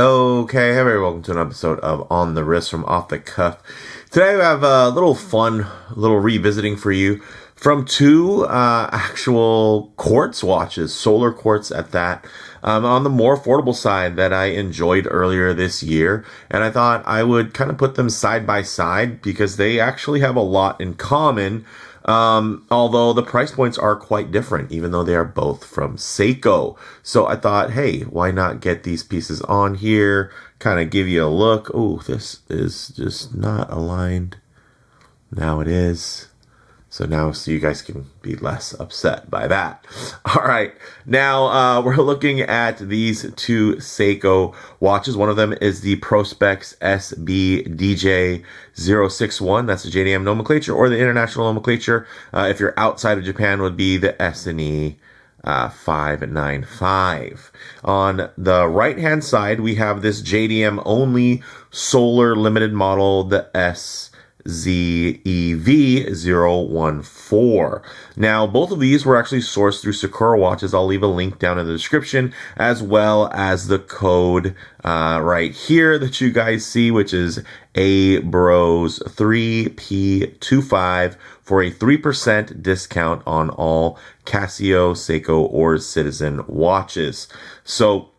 Okay, hey everybody, welcome to an episode of On the Wrist from Off the Cuff. Today we have a little revisiting for you from two actual quartz watches, solar quartz at that, on the more affordable side that I enjoyed earlier this year. And I thought I would kind of put them side by side because they actually have a lot in common. Although the price points are quite different, even though they are both from Seiko. So I thought, hey, why not get these pieces on here, kind of give you a look. Oh, this is just not aligned. Now it is. So now, so you guys can be less upset by that. All right. Now, we're looking at these two Seiko watches. One of them is the Prospex SBDJ061. That's the JDM nomenclature, or the international nomenclature. If you're outside of Japan, would be the SNE595. On the right-hand side, we have this JDM only solar limited model, the SZEV014. Now, both of these were actually sourced through Sakura Watches. I'll leave a link down in the description, as well as the code right here that you guys see, which is ABROS3P25 for a 3% discount on all Casio, Seiko, or Citizen watches. So,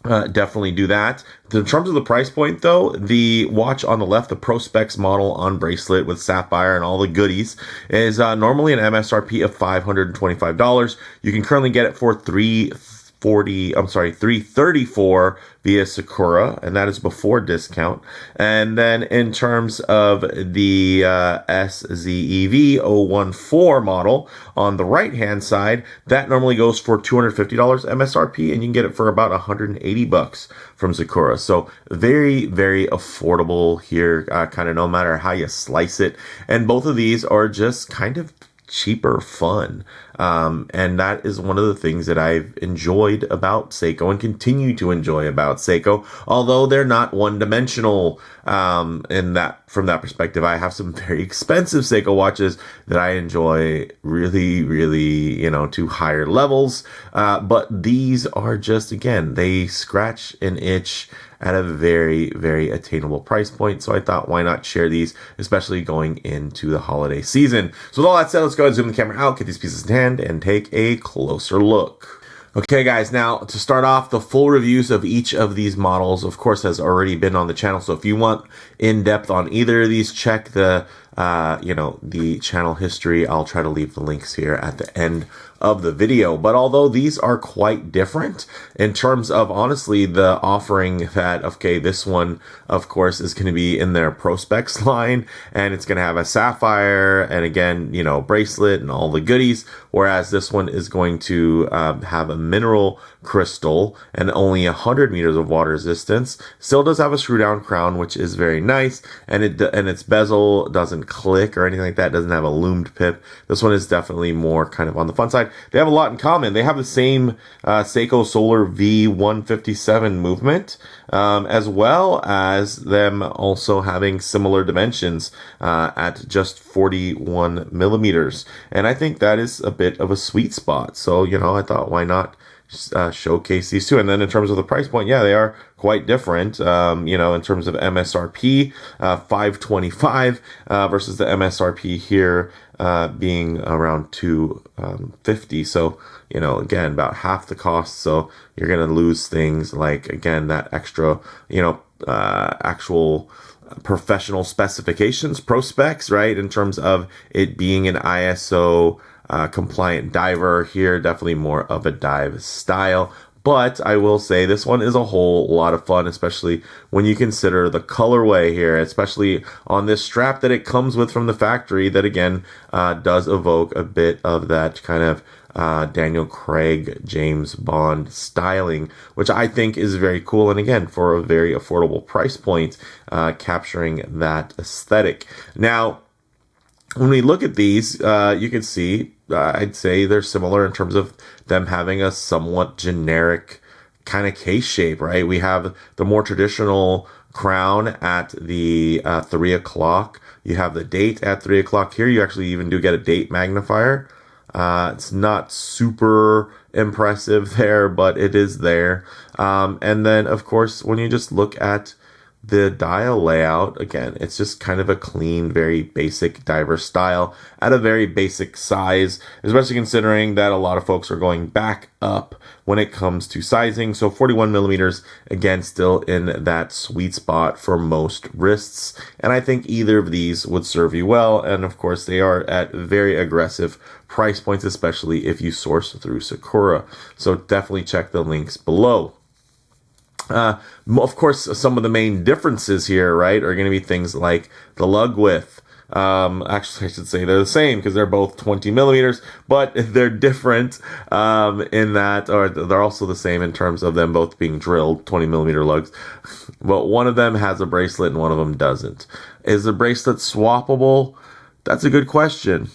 definitely do that. In terms of the price point, though, the watch on the left, the Prospex model on bracelet with Sapphire and all the goodies, is normally an MSRP of $525. You can currently get it for $334 via Sakura, and that is before discount. And then in terms of the SZEV014 model on the right hand side, that normally goes for $250 MSRP, and you can get it for about $180 from Sakura. So very, very affordable here, kind of no matter how you slice it. And both of these are just kind of cheaper fun. And that is one of the things that I've enjoyed about Seiko and continue to enjoy about Seiko, although they're not one-dimensional in that. From that perspective, I have some very expensive Seiko watches that I enjoy really, really, to higher levels. But these are just, again, they scratch an itch at a very, very attainable price point. So I thought, why not share these, especially going into the holiday season. So with all that said, let's go ahead and zoom the camera out, get these pieces in hand, and take a closer look. Okay, guys, now to start off, the full reviews of each of these models, of course, has already been on the channel. So if you want in-depth on either of these, check the channel history. I'll try to leave the links here at the end of the video. But although these are quite different in terms of, honestly, the offering that, okay, this one, of course, is going to be in their Prospex line, and it's going to have a sapphire and, again, bracelet and all the goodies, whereas this one is going to have a mineral crystal and only 100 meters of water resistance. Still does have a screw down crown, which is very nice, and its bezel doesn't click or anything like that. It doesn't have a lumed pip. This one is definitely more kind of on the fun side. They have a lot in common. They have the same Seiko Solar V157 movement, as well as them also having similar dimensions at just 41 millimeters. And I think that is a bit of a sweet spot. So, I thought, why not showcase these two? And then in terms of the price point, yeah, they are quite different. In terms of MSRP, $525 versus the MSRP here being around $250. So, again, about half the cost. So you're going to lose things like, again, that extra, actual professional specifications, Prospex, right? In terms of it being an ISO compliant diver here, definitely more of a dive style. But I will say this one is a whole lot of fun, especially when you consider the colorway here, especially on this strap that it comes with from the factory that, again, does evoke a bit of that kind of Daniel Craig, James Bond styling, which I think is very cool. And again, for a very affordable price point, capturing that aesthetic. Now, when we look at these, you can see, I'd say they're similar in terms of them having a somewhat generic kind of case shape, right? We have the more traditional crown at the 3 o'clock. You have the date at 3 o'clock here. You actually even do get a date magnifier. It's not super impressive there, but it is there. And then, of course, when you just look at the dial layout, again, it's just kind of a clean, very basic diver style at a very basic size, especially considering that a lot of folks are going back up when it comes to sizing. So 41 millimeters, again, still in that sweet spot for most wrists. And I think either of these would serve you well. And of course, they are at very aggressive price points, especially if you source through Sakura. So definitely check the links below. Of course, some of the main differences here, right, are going to be things like the lug width. Actually, I should say they're the same because they're both 20 millimeters, but they're different in that, or they're also the same in terms of them both being drilled 20 millimeter lugs. But one of them has a bracelet and one of them doesn't. Is the bracelet swappable? That's a good question.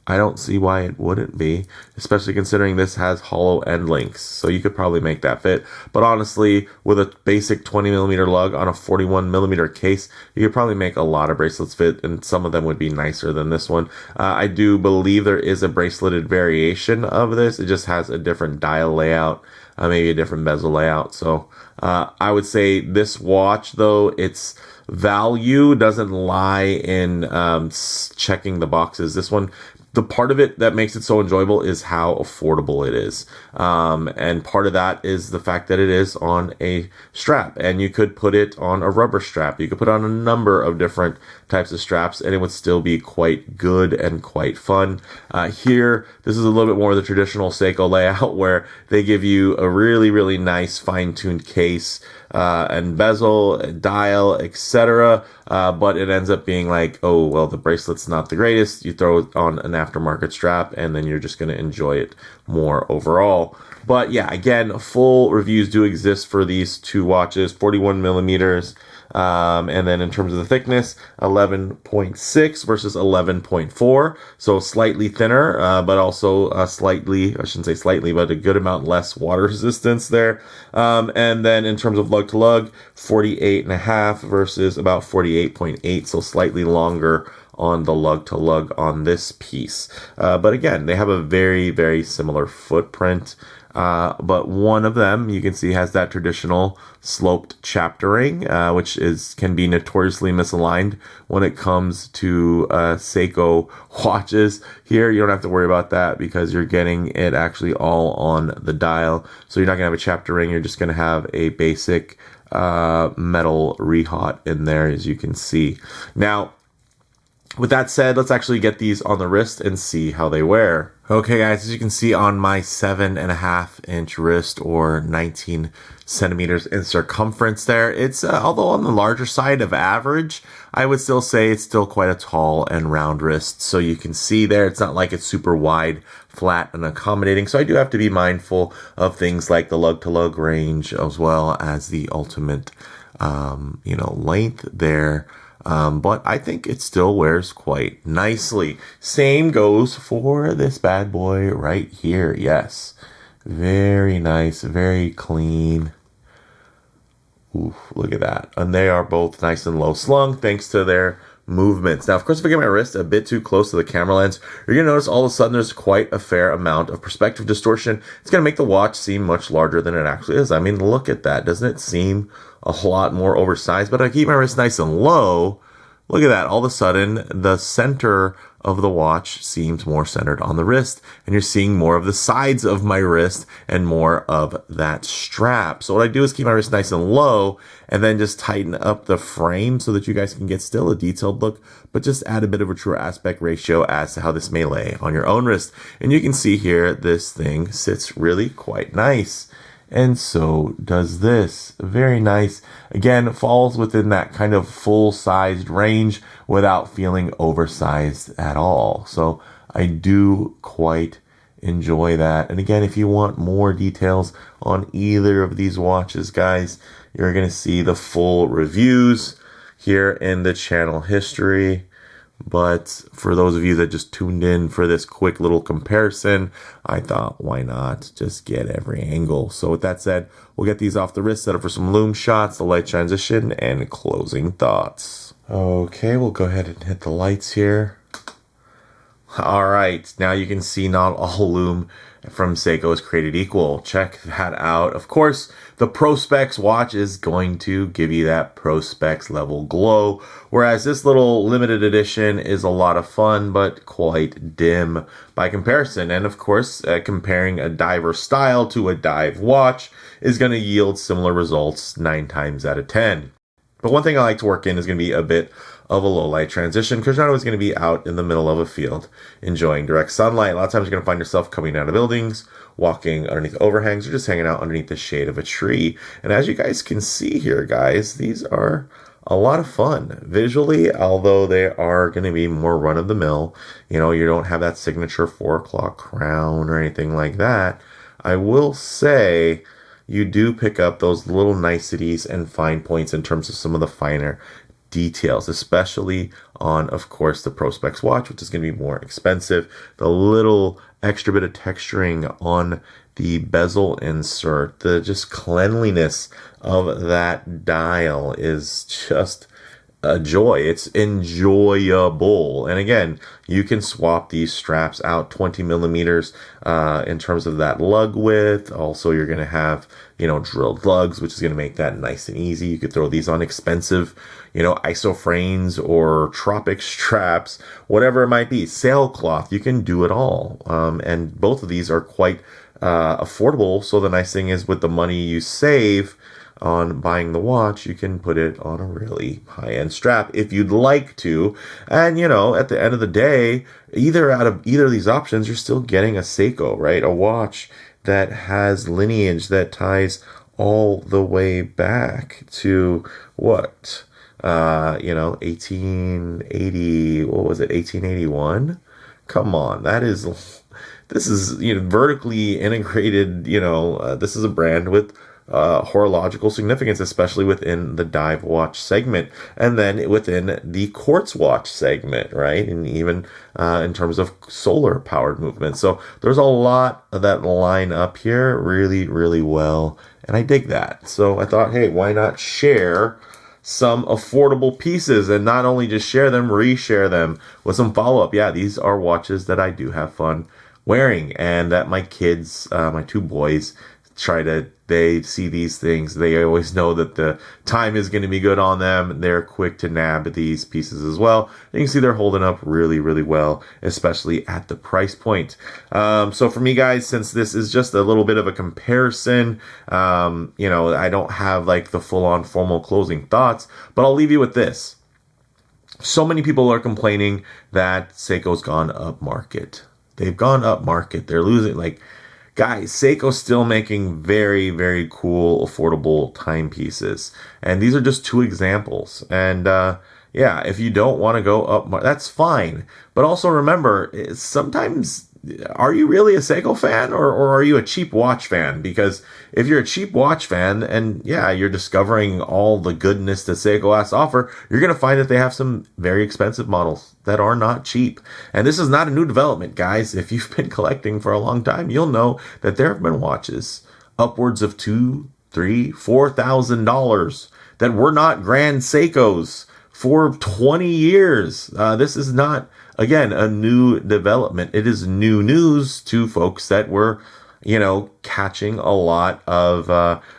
I don't see why it wouldn't be, especially considering this has hollow end links. So you could probably make that fit. But honestly, with a basic 20 millimeter lug on a 41 millimeter case, you could probably make a lot of bracelets fit, and some of them would be nicer than this one. I do believe there is a braceleted variation of this. It just has a different dial layout, maybe a different bezel layout. So I would say this watch, though, its value doesn't lie in checking the boxes. This one, the part of it that makes it so enjoyable is how affordable it is. And part of that is the fact that it is on a strap, and you could put it on a rubber strap. You could put on a number of different types of straps and it would still be quite good and quite fun. Here, this is a little bit more of the traditional Seiko layout where they give you a really, really nice fine-tuned case, and bezel, dial, etc. But it ends up being like, oh, well, the bracelet's not the greatest. You throw it on an aftermarket strap and then you're just going to enjoy it more overall. But yeah, again, full reviews do exist for these two watches, 41 millimeters. And then in terms of the thickness, 11.6 versus 11.4. So slightly thinner, but also slightly, I shouldn't say slightly, but a good amount less water resistance there. And then in terms of lug to lug, 48.5 versus about 48.8. So slightly longer on the lug to lug on this piece. But again, they have a very, very similar footprint. But one of them, you can see, has that traditional sloped chaptering, which can be notoriously misaligned when it comes to Seiko watches. Here, you don't have to worry about that because you're getting it actually all on the dial. So you're not going to have a chapter ring. You're just going to have a basic metal rehaut in there, as you can see. Now, with that said, let's actually get these on the wrist and see how they wear. Okay, guys, as you can see on my 7.5 inch wrist, or 19 centimeters in circumference there, it's, although on the larger side of average, I would still say it's still quite a tall and round wrist. So you can see there, it's not like it's super wide, flat, and accommodating. So I do have to be mindful of things like the lug to lug range, as well as the ultimate, length there. But I think it still wears quite nicely. Same goes for this bad boy right here. Yes. Very nice, very clean. Ooh, look at that. And they are both nice and low slung thanks to their movements. Now, of course, if I get my wrist a bit too close to the camera lens, you're going to notice all of a sudden there's quite a fair amount of perspective distortion. It's going to make the watch seem much larger than it actually is. I mean, look at that. Doesn't it seem a lot more oversized? But I keep my wrist nice and low. Look at that. All of a sudden, the center of the watch seems more centered on the wrist, and you're seeing more of the sides of my wrist and more of that strap. So what I do is keep my wrist nice and low and then just tighten up the frame so that you guys can get still a detailed look, but just add a bit of a true aspect ratio as to how this may lay on your own wrist. And you can see here, this thing sits really quite nice. And so does this. Very nice. Again, falls within that kind of full-sized range without feeling oversized at all. So I do quite enjoy that. And again, if you want more details on either of these watches, guys, you're going to see the full reviews here in the channel history. But for those of you that just tuned in for this quick little comparison, I thought, why not just get every angle? So with that said, we'll get these off the wrist, set up for some Lume shots, the light transition, and closing thoughts. Okay, we'll go ahead and hit the lights here. All right, now you can see not all Lume from Seiko is created equal. Check that out. Of course, the Prospex watch is going to give you that Prospex level glow, whereas this little limited edition is a lot of fun, but quite dim by comparison. And of course, comparing a diver style to a dive watch is going to yield similar results 9 times out of 10. But one thing I like to work in is going to be a bit of a low light transition, because you're not always going to be out in the middle of a field enjoying direct sunlight. A lot of times you're going to find yourself coming out of buildings, walking underneath overhangs, or just hanging out underneath the shade of a tree. And as you guys can see here, guys, these are a lot of fun visually, although they are going to be more run of the mill. You know, you don't have that signature 4 o'clock crown or anything like that. I will say you do pick up those little niceties and fine points in terms of some of the finer details, especially on, of course, the Prospex watch, which is going to be more expensive. The little extra bit of texturing on the bezel insert, the just cleanliness of that dial is just a joy. It's enjoyable. And again, you can swap these straps out 20 millimeters in terms of that lug width. Also, you're going to have, you know, drilled lugs, which is going to make that nice and easy. You could throw these on expensive, you know, isoframes or tropic straps, whatever it might be, sailcloth. You can do it all. And both of these are quite affordable. So the nice thing is, with the money you save on buying the watch, you can put it on a really high-end strap if you'd like to. And, you know, at the end of the day, out of either of these options, you're still getting a Seiko, right? A watch that has lineage that ties all the way back to what? 1880, what was it? 1881? Come on, this is, you know, vertically integrated, you know, this is a brand with horological significance, especially within the dive watch segment, and then within the quartz watch segment, right? And even in terms of solar powered movement. So there's a lot of that line up here really, really well. And I dig that. So I thought, hey, why not share some affordable pieces, and not only just share them, reshare them with some follow-up. Yeah, these are watches that I do have fun wearing, and that my kids, my 2 boys, they see these things. They always know that the time is going to be good on them. They're quick to nab these pieces as well. And you can see they're holding up really, really well, especially at the price point. So for me, guys, since this is just a little bit of a comparison, you know, I don't have like the full-on formal closing thoughts, but I'll leave you with this. So many people are complaining that Seiko's gone up market. They've gone up market. They're losing, like, guys, Seiko's still making very, very cool, affordable timepieces. And these are just 2 examples. And yeah, if you don't want to go up, that's fine. But also remember, sometimes, are you really a Seiko fan, or are you a cheap watch fan? Because if you're a cheap watch fan and yeah, you're discovering all the goodness that Seiko has to offer, you're going to find that they have some very expensive models that are not cheap. And this is not a new development, guys. If you've been collecting for a long time, you'll know that there have been watches upwards of $2,000, $3,000, $4,000 that were not Grand Seikos for 20 years. This is not, again, a new development. It is new news to folks that were, you know, catching a lot of,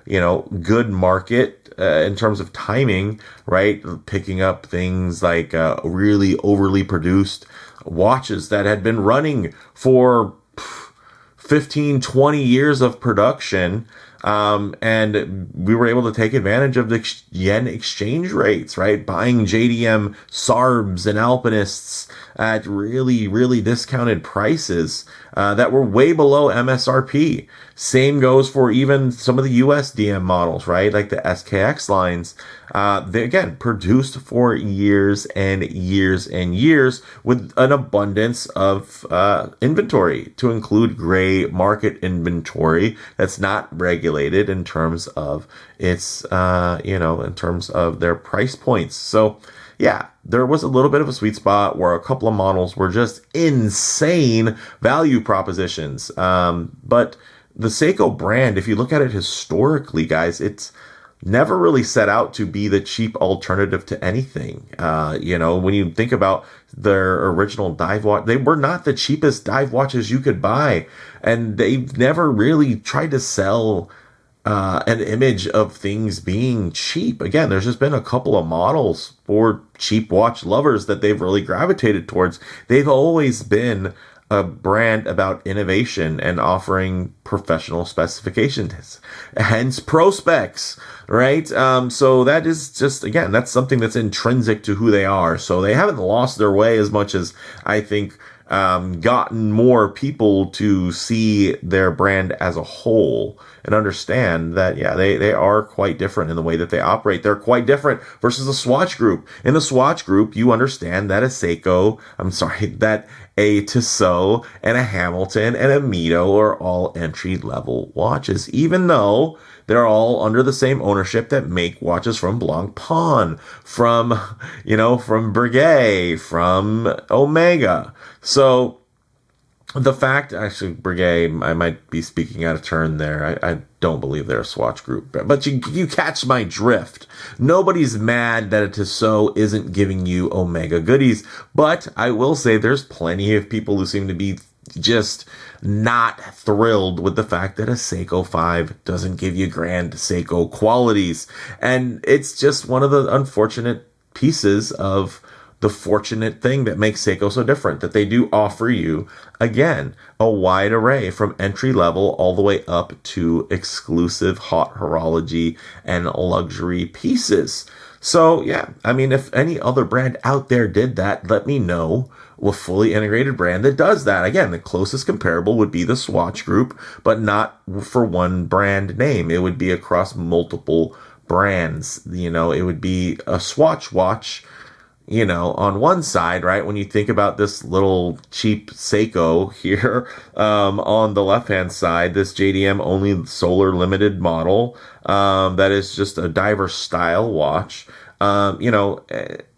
you know, good market in terms of timing, right? Picking up things like really overly produced watches that had been running for 15, 20 years of production. And we were able to take advantage of the yen exchange rates, right? Buying JDM SARBs and Alpinists at really, really discounted prices that were way below MSRP. Same goes for even some of the USDM models, right? Like the SKX lines. They, again, produced for years and years and years with an abundance of inventory, to include gray market inventory that's not regulated in terms of its, you know, in terms of their price points. So yeah, there was a little bit of a sweet spot where a couple of models were just insane value propositions. But the Seiko brand, if you look at it historically, guys, it's never really set out to be the cheap alternative to anything. You know, when you think about their original dive watch, they were not the cheapest dive watches you could buy. And they've never really tried to sell an image of things being cheap. Again, there's just been a couple of models for cheap watch lovers that they've really gravitated towards. They've always been a brand about innovation and offering professional specifications, hence Prospex, right? So that is just, again, that's something that's intrinsic to who they are. So they haven't lost their way as much as I think gotten more people to see their brand as a whole and understand that, yeah, they are quite different in the way that they operate. They're quite different versus the Swatch Group. In the Swatch Group, you understand that that a Tissot and a Hamilton and a Mito are all entry-level watches, even though they're all under the same ownership that make watches from Blancpain, from Breguet, from Omega. So the fact, actually, Breguet, I might be speaking out of turn there. I don't believe they're a Swatch Group, but you catch my drift. Nobody's mad that a Tissot isn't giving you Omega goodies, but I will say there's plenty of people who seem to be just not thrilled with the fact that a Seiko 5 doesn't give you grand Seiko qualities. And it's just one of the unfortunate pieces of the fortunate thing that makes Seiko so different, that they do offer you, again, a wide array from entry level all the way up to exclusive hot horology and luxury pieces. So yeah, I mean, if any other brand out there did that, let me know. A fully integrated brand that does that. Again, the closest comparable would be the Swatch Group, but not for one brand name. It would be across multiple brands. You know, it would be a Swatch watch, you know, on one side, right? When you think about this little cheap Seiko here, on the left-hand side, this JDM only solar limited model, that is just a diver style watch. You know,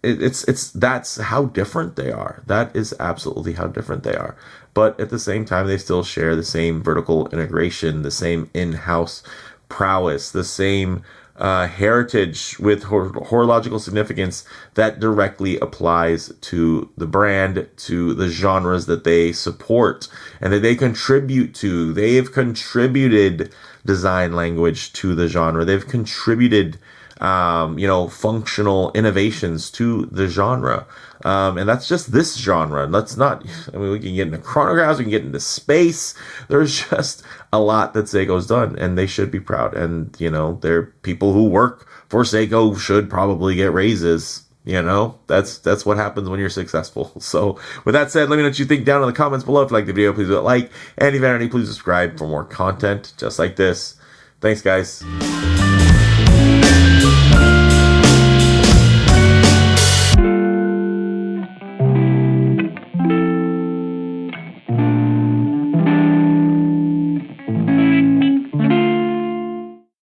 that's how different they are. That is absolutely how different they are. But at the same time, they still share the same vertical integration, the same in-house prowess, the same heritage with horological significance that directly applies to the brand, to the genres that they support and that they contribute to. They've contributed design language to the genre. They've contributed functional innovations to the genre. And that's just this genre. Let's not, I mean, we can get into chronographs, we can get into space. There's just a lot that Seiko's done, and they should be proud. And, you know, they're people who work for Seiko should probably get raises. You know, that's what happens when you're successful. So with that said, let me know what you think down in the comments below. If you like the video, please do a like. And if you haven't, please subscribe for more content just like this. Thanks, guys.